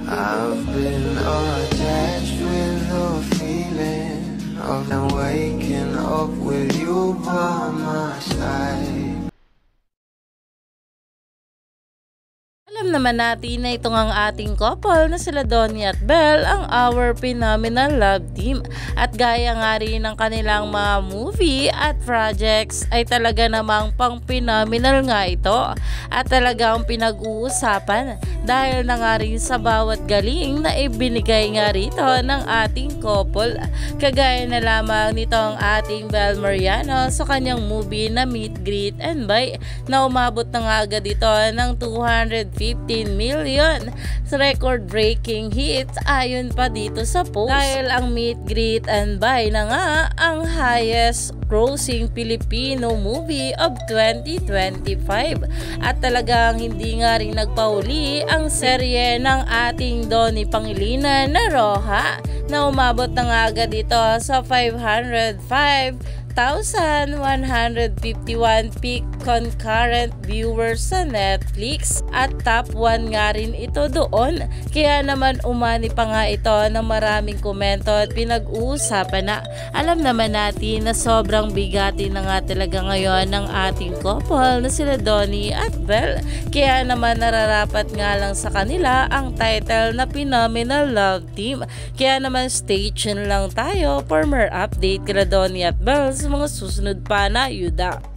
I've been attached with the feeling of them waking up with you by my side. Alam naman natin na itong ang ating couple na sila Donnie at Belle ang our phenomenal love team. At gaya nga rin ng kanilang mga movie at projects ay talaga namang pang phenomenal nga ito. At talagang pinag-uusapan dahil na nga rin sa bawat galing na ibinigay nga rito ng ating couple. Kagaya na lamang nitong ating Belle Mariano sa kanyang movie na Meet, Greet and Buy na umabot na nga agad ito ng 215 million record-breaking hits ayon pa dito sa post. Dahil ang Meet, Greet and Buy na nga ang highest grossing Filipino movie of 2025 at talagang hindi nga rin nagpahuli ang serye ng ating Donnie Pangilinan na Roja na umabot na nga agad ito sa 505,151 peak concurrent viewers sa Netflix at top 1 nga rin ito doon. Kaya naman umani pa nga ito ng maraming komento at pinag-uusapan na. Alam naman natin na sobrang bigati na nga talaga ngayon ng ating couple na sila Donnie at Belle. Kaya naman nararapat nga lang sa kanila ang title na Phenomenal Love Team. Kaya naman stay tuned lang tayo for more update kila Donnie at Belle sa mga susunod pa na yuda.